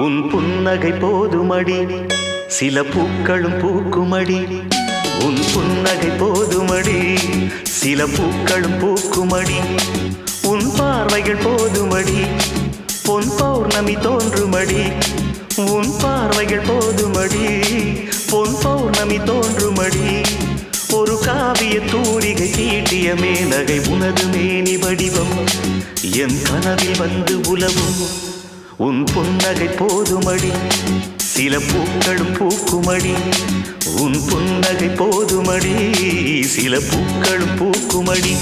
உன் புன்னகை போதுமடி சில பூக்களும் பூக்குமடி உன் புன்னகை போதுமடி சில பூக்களும் பூக்குமடி உன் பார்வைகள் போதுமடி பொன் பௌர்ணமி தோன்றுமடி உன் பார்வைகள் போதுமடி பொன் பௌர்ணமி தோன்றுமடி ஒரு காவிய தூரிகை தீட்டிய மேனகை உனது மேனி வடிவம் என் கனவில் வந்து உலவும் உன் புன்னகை போதுமடி சில பூக்களும் பூக்குமடி உன் புன்னகை போதுமடி சில பூக்களும் பூக்குமடி